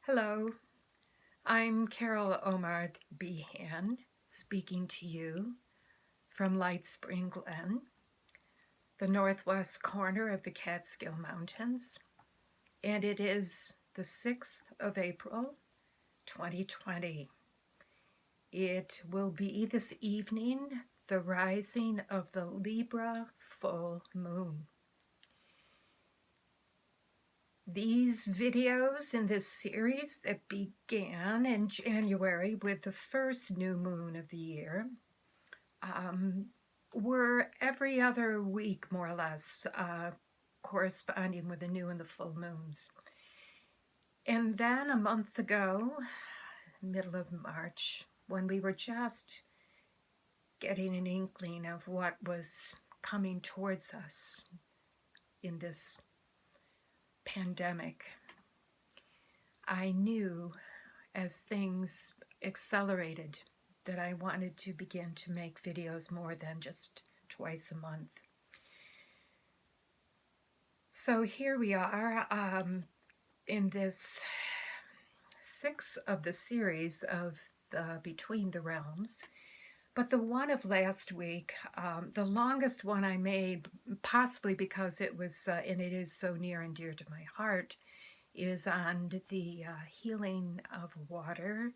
Hello, I'm Carol Omar Behan, speaking to you from Light Spring Glen, the northwest corner of the Catskill Mountains, and it is the 6th of April, 2020. It will be this evening the rising of the Libra Full Moon. These videos in this series that began in January with the first new moon of the year were every other week, more or less, corresponding with the new and the full moons. And then a month ago, middle of March, when we were just getting an inkling of what was coming towards us in this pandemic, I knew as things accelerated that I wanted to begin to make videos more than just twice a month. So here we are in this 6th of the series of the Between the Realms. But the one of last week, the longest one I made, possibly because it was, and it is so near and dear to my heart, is on the healing of water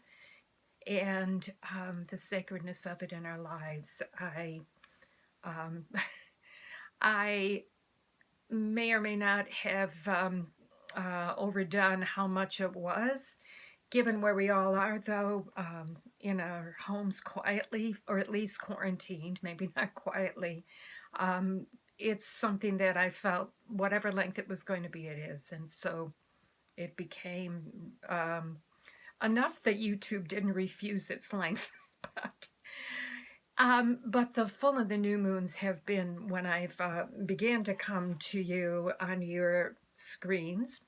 and the sacredness of it in our lives. I may or may not have overdone how much it was, given where we all are, though, in our homes quietly, or at least quarantined, maybe not quietly. It's something that I felt, whatever length it was going to be, it is. And so it became enough that YouTube didn't refuse its length. But the full and the new moons have been when I've began to come to you on your screens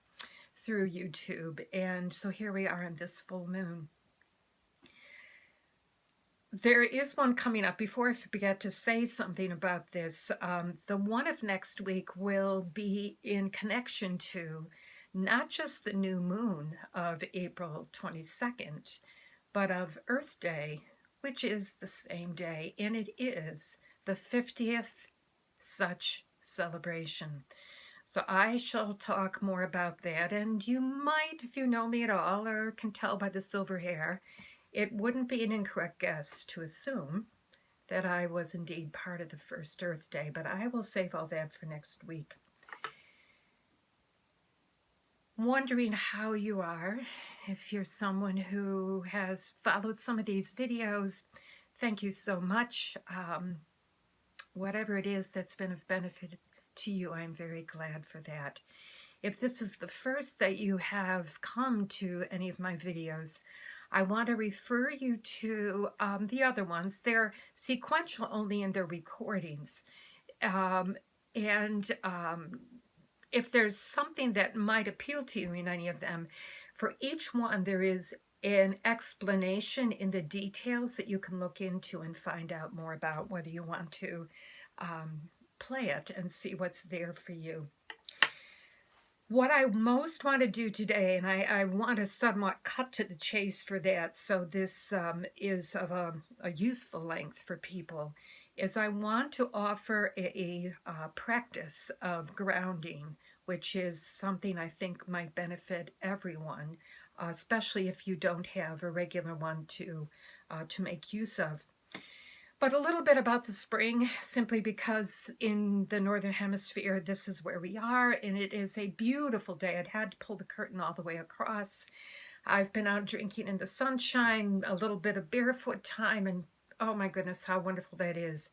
through YouTube. And so here we are in this full moon. There is one coming up. Before I forget to say something about this, the one of next week will be in connection to not just the new moon of April 22nd, but of Earth Day, which is the same day, and it is the 50th such celebration. So I shall talk more about that, and you might, if you know me at all or can tell by the silver hair, it wouldn't be an incorrect guess to assume that I was indeed part of the first Earth Day, but I will save all that for next week. Wondering how you are. If you're someone who has followed some of these videos, thank you so much. Whatever it is that's been of benefit to you, I'm very glad for that. If this is the first that you have come to any of my videos, I want to refer you to the other ones. They're sequential only in their recordings. If there's something that might appeal to you in any of them, for each one there is an explanation in the details that you can look into and find out more about, whether you want to play it and see what's there for you. What I most want to do today, and I want to somewhat cut to the chase for that, so this is of a useful length for people, is I want to offer a practice of grounding, which is something I think might benefit everyone, especially if you don't have a regular one to make use of. But a little bit about the spring, simply because in the Northern Hemisphere, this is where we are, and it is a beautiful day. I'd had to pull the curtain all the way across. I've been out drinking in the sunshine, a little bit of barefoot time, and oh my goodness, how wonderful that is.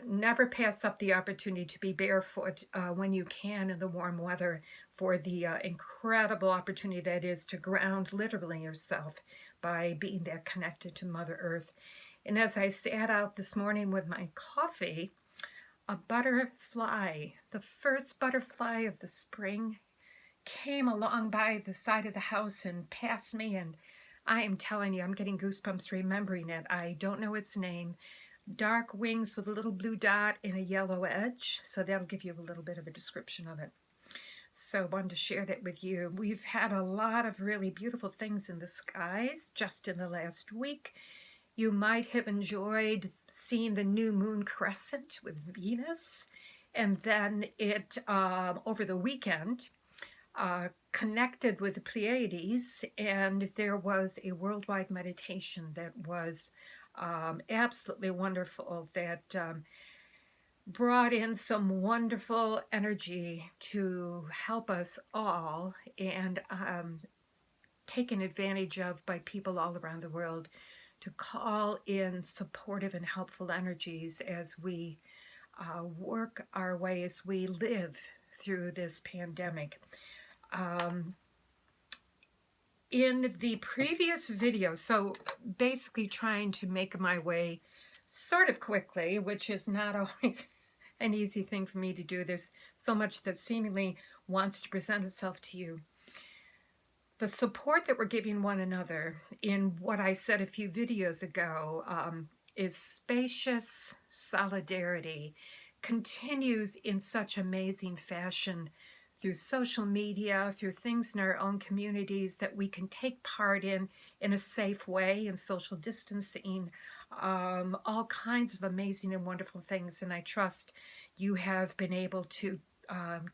Never pass up the opportunity to be barefoot when you can in the warm weather, for the incredible opportunity that is to ground literally yourself by being that connected to Mother Earth. And as I sat out this morning with my coffee, a butterfly, the first butterfly of the spring, came along by the side of the house and passed me, and I am telling you, I'm getting goosebumps remembering it. I don't know its name. Dark wings with a little blue dot and a yellow edge, so that'll give you a little bit of a description of it. So I wanted to share that with you. We've had a lot of really beautiful things in the skies just in the last week. You might have enjoyed seeing the new moon crescent with Venus. And then it, over the weekend, connected with the Pleiades, and there was a worldwide meditation that was absolutely wonderful, that brought in some wonderful energy to help us all, and taken advantage of by people all around the world to call in supportive and helpful energies as we work our way, as we live through this pandemic. In the previous video, so basically trying to make my way sort of quickly, which is not always an easy thing for me to do. There's so much that seemingly wants to present itself to you. The support that we're giving one another in what I said a few videos ago is spacious solidarity, continues in such amazing fashion through social media, through things in our own communities that we can take part in a safe way, in social distancing, all kinds of amazing and wonderful things. And I trust you have been able to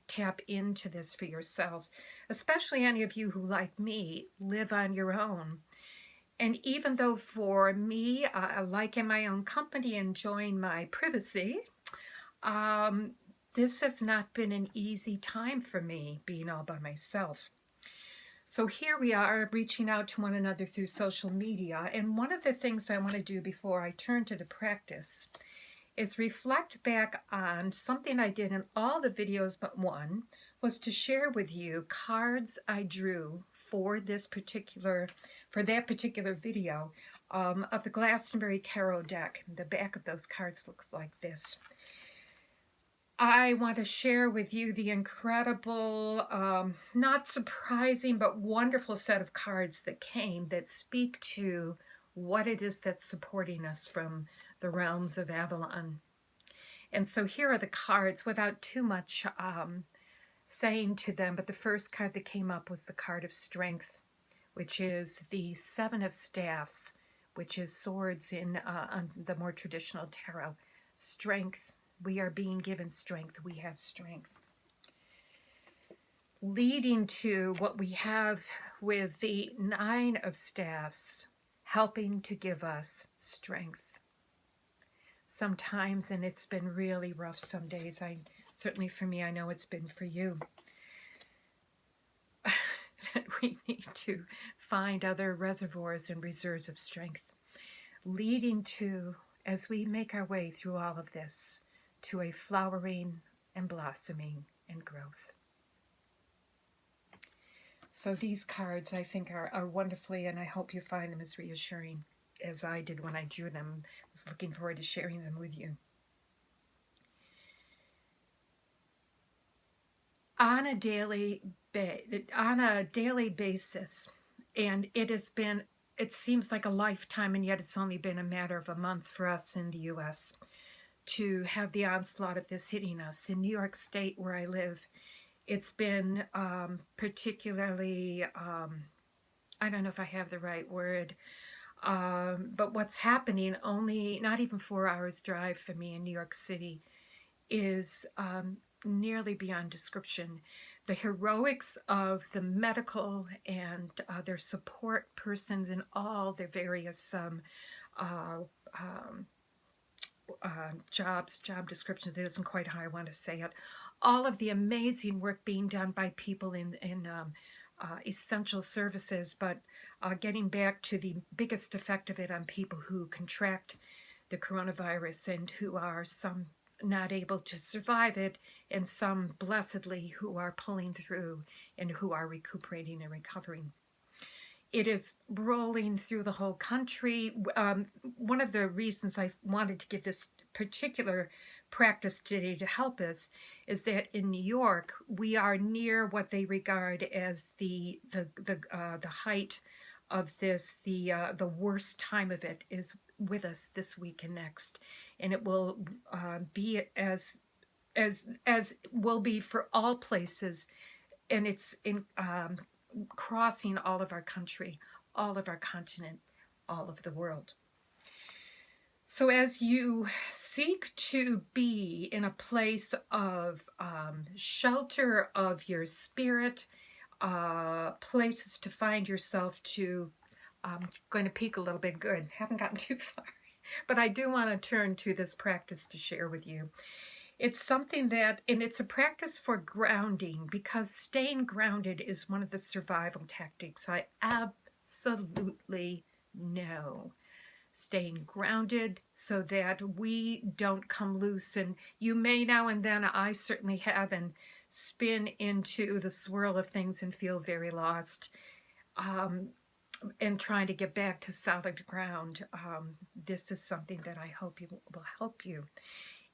tap into this for yourselves, especially any of you who, like me, live on your own. And even though for me, like in my own company, enjoying my privacy, this has not been an easy time for me, being all by myself. So here we are, reaching out to one another through social media. And one of the things I want to do before I turn to the practice is reflect back on something I did in all the videos but one, was to share with you cards I drew for that particular video of the Glastonbury Tarot deck. The back of those cards looks like this. I want to share with you the incredible, not surprising, but wonderful set of cards that came that speak to what it is that's supporting us from the realms of Avalon. And so here are the cards without too much saying to them, but the first card that came up was the card of strength, which is the Seven of Staffs, which is swords in the more traditional tarot. Strength. We are being given strength. We have strength. Leading to what we have with the Nine of Staffs, helping to give us strength. Sometimes, and it's been really rough some days, certainly for me, I know it's been for you, that we need to find other reservoirs and reserves of strength. Leading to, as we make our way through all of this, to a flowering and blossoming and growth. So these cards, I think, are wonderfully, and I hope you find them as reassuring as I did when I drew them. I was looking forward to sharing them with you. On a daily basis, and it seems like a lifetime, and yet it's only been a matter of a month for us in the U.S., to have the onslaught of this hitting us. In New York State, where I live, it's been particularly, I don't know if I have the right word, but what's happening, only not even 4 hours drive for me in New York City, is nearly beyond description. The heroics of the medical and their support persons in all their various job descriptions, it isn't quite how I want to say it. All of the amazing work being done by people in essential services, but getting back to the biggest effect of it on people who contract the coronavirus and who are some not able to survive it, and some blessedly who are pulling through and who are recuperating and recovering. It is rolling through the whole country. One of the reasons I wanted to give this particular practice today to help us is that in New York, we are near what they regard as the height of this. The worst time of it is with us this week and next, and it will be as will be for all places and it's in crossing all of our country, all of our continent, all of the world. So as you seek to be in a place of shelter of your spirit, places to find yourself to, I'm going to peek a little bit, good, haven't gotten too far, but I do want to turn to this practice to share with you. It's something that, and it's a practice for grounding, because staying grounded is one of the survival tactics I absolutely know. Staying grounded so that we don't come loose. And you may now and then, I certainly have, and spin into the swirl of things and feel very lost, and trying to get back to solid ground. This is something that I hope will help you.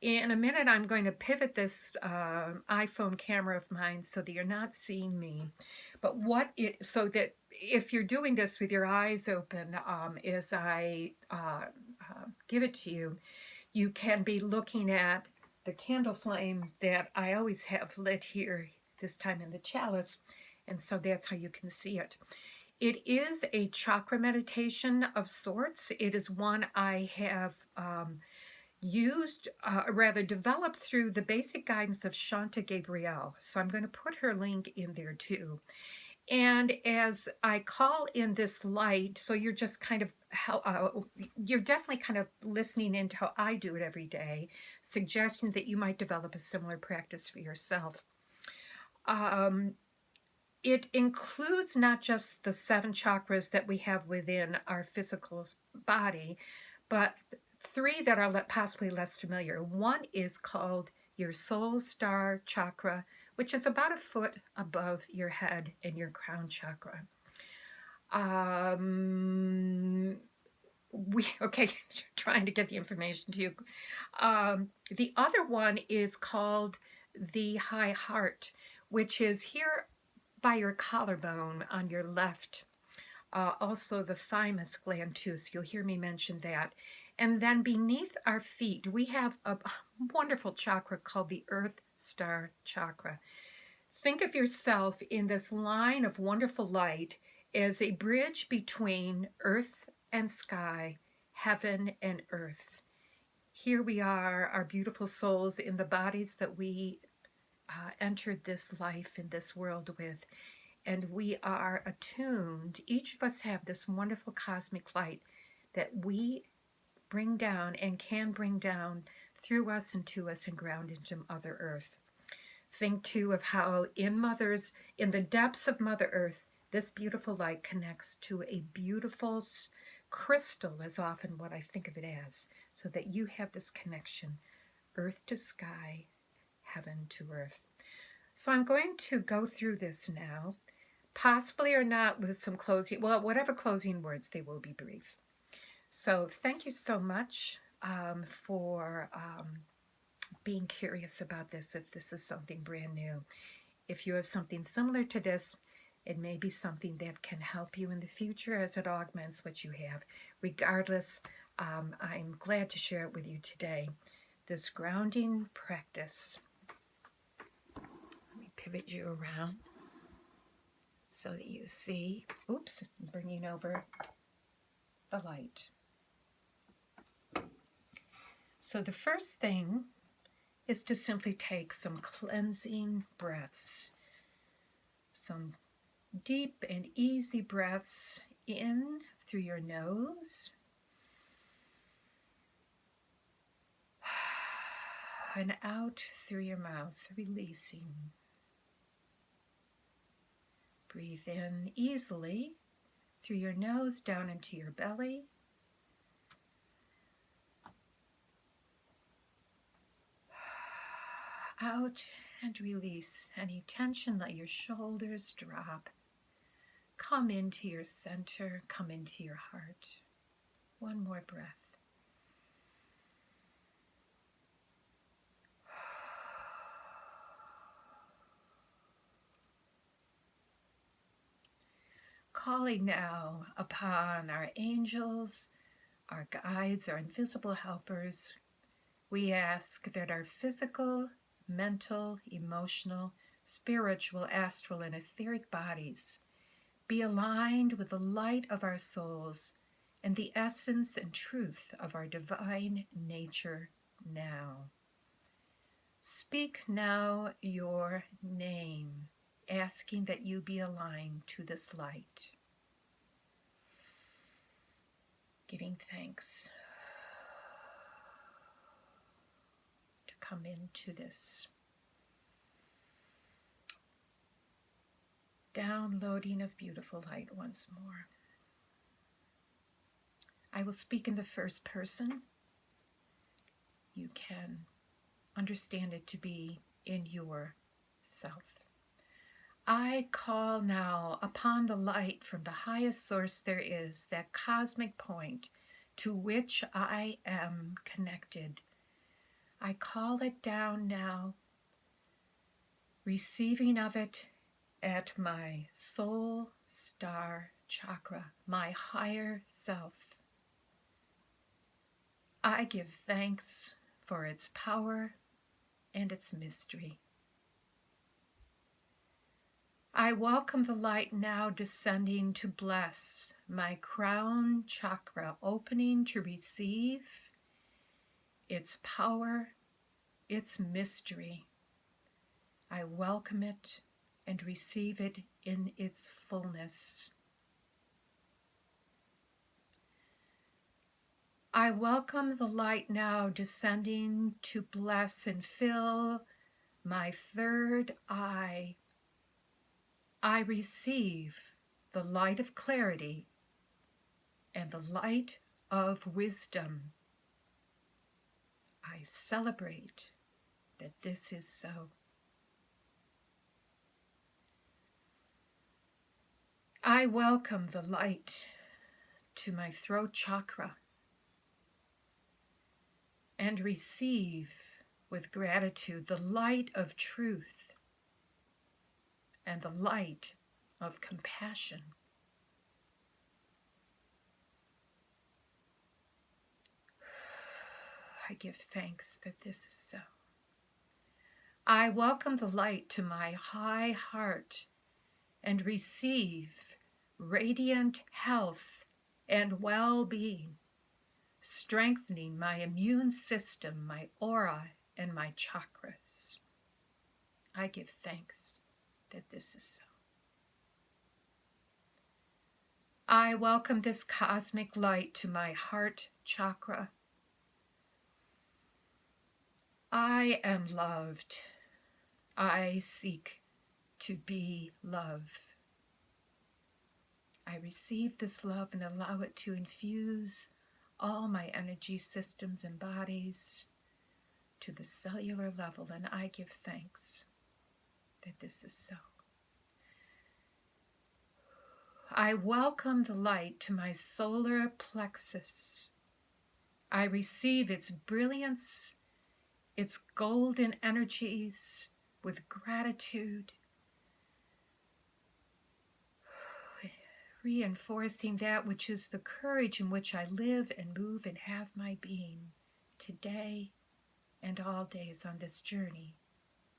In a minute, I'm going to pivot this iPhone camera of mine so that you're not seeing me. But so that if you're doing this with your eyes open, as I give it to you, you can be looking at the candle flame that I always have lit here, this time in the chalice. And so that's how you can see it. It is a chakra meditation of sorts. It is one I have developed through the basic guidance of Shanta Gabrielle. So I'm going to put her link in there too. And as I call in this light, so you're just kind of, you're definitely kind of listening into how I do it every day, suggesting that you might develop a similar practice for yourself. It includes not just the 7 chakras that we have within our physical body, but 3 that are possibly less familiar. One is called your soul star chakra, which is about a foot above your head in your crown chakra. Trying to get the information to you. The other one is called the high heart, which is here by your collarbone on your left. Also the thymus gland too, so you'll hear me mention that. And then beneath our feet, we have a wonderful chakra called the Earth Star Chakra. Think of yourself in this line of wonderful light as a bridge between earth and sky, heaven and earth. Here we are, our beautiful souls in the bodies that we entered this life in this world with. And we are attuned. Each of us have this wonderful cosmic light that we bring down and can bring down through us and to us and ground into Mother Earth. Think too of how in the depths of Mother Earth, this beautiful light connects to a beautiful crystal, is often what I think of it as, so that you have this connection, earth to sky, heaven to earth. So I'm going to go through this now, possibly or not with some closing, well, whatever closing words, they will be brief. So thank you so much for being curious about this, if this is something brand new. If you have something similar to this, it may be something that can help you in the future as it augments what you have. Regardless, I'm glad to share it with you today. This grounding practice. Let me pivot you around so that you see. Oops, I'm bringing over the light. So the first thing is to simply take some cleansing breaths. Some deep and easy breaths in through your nose and out through your mouth, releasing. Breathe in easily through your nose down into your belly. Out and release any tension. Let your shoulders drop. Come into your center. Come into your heart. One more breath. Calling now upon our angels, our guides, our invisible helpers. We ask that our physical, mental, emotional, spiritual, astral, and etheric bodies be aligned with the light of our souls and the essence and truth of our divine nature now. Speak now your name, asking that you be aligned to this light. Giving thanks to come into this downloading of beautiful light once more. I will speak in the first person. You can understand it to be in yourself. I call now upon the light from the highest source there is, that cosmic point to which I am connected. I call it down now, receiving of it at my soul star chakra, my higher self. I give thanks for its power and its mystery. I welcome the light now descending to bless my crown chakra, opening to receive its power, its mystery. I welcome it and receive it in its fullness. I welcome the light now descending to bless and fill my third eye. I receive the light of clarity and the light of wisdom. I celebrate that this is so. I welcome the light to my throat chakra and receive with gratitude the light of truth and the light of compassion. I give thanks that this is so. I welcome the light to my high heart and receive radiant health and well-being, strengthening my immune system, my aura, and my chakras. I give thanks that this is so. I welcome this cosmic light to my heart chakra. I am loved. I seek to be love. I receive this love and allow it to infuse all my energy systems and bodies to the cellular level, and I give thanks that this is so. I welcome the light to my solar plexus. I receive its brilliance, its golden energies with gratitude, reinforcing that which is the courage in which I live and move and have my being today and all days on this journey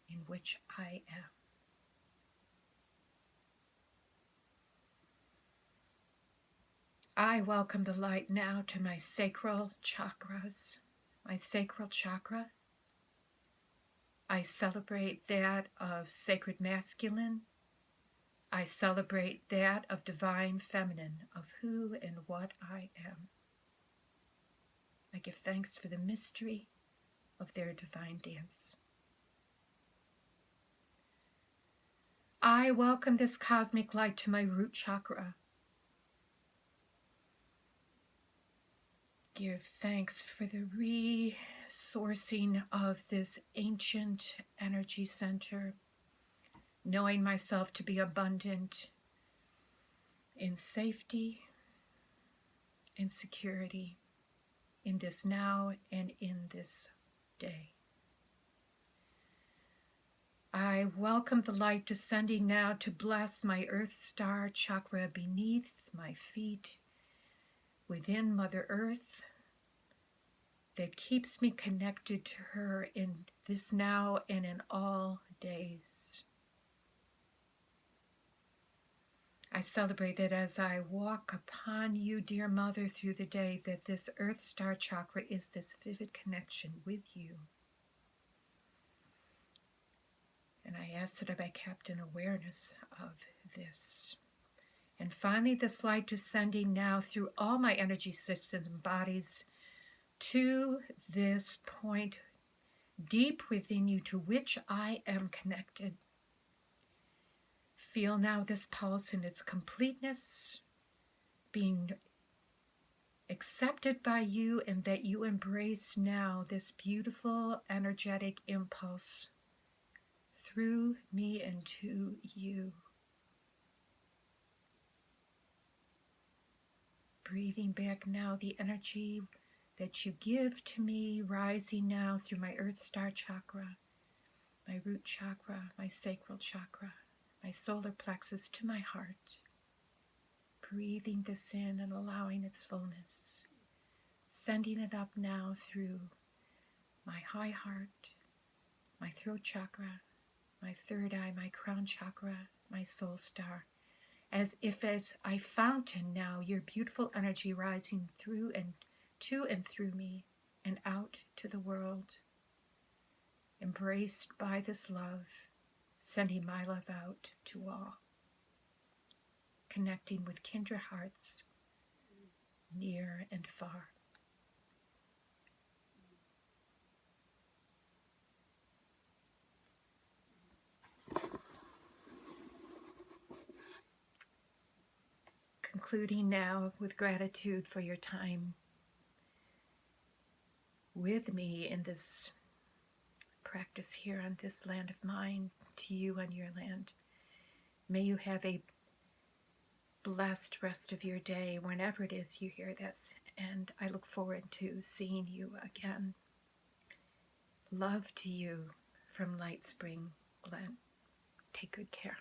in which I am. I welcome the light now to my sacral chakras. My sacral chakra, I celebrate that of sacred masculine. I celebrate that of divine feminine, of who and what I am. I give thanks for the mystery of their divine dance. I welcome this cosmic light to my root chakra. Give thanks for the resourcing of this ancient energy center, knowing myself to be abundant in safety and security in this now and in this day. I welcome the light descending now to bless my Earth Star chakra beneath my feet, within Mother Earth, that keeps me connected to her in this now and in all days. I celebrate that as I walk upon you, dear Mother, through the day, that this Earth Star Chakra is this vivid connection with you. And I ask that I be kept in awareness of this. And finally, this light descending now through all my energy systems and bodies to this point deep within you to which I am connected. Feel now this pulse in its completeness, being accepted by you, and that you embrace now this beautiful energetic impulse through me and to you. Breathing back now the energy that you give to me, rising now through my Earth Star Chakra, my root chakra, my sacral chakra, my solar plexus to my heart. Breathing this in and allowing its fullness. Sending it up now through my high heart, my throat chakra, my third eye, my crown chakra, my soul star. As if as I fountain now your beautiful energy rising through and to and through me and out to the world. Embraced by this love, sending my love out to all. Connecting with kindred hearts, near and far. Concluding now with gratitude for your time with me in this practice here on this land of mine, to you on your land. May you have a blessed rest of your day whenever it is you hear this, and I look forward to seeing you again. Love to you from Light Spring Glen. Take good care.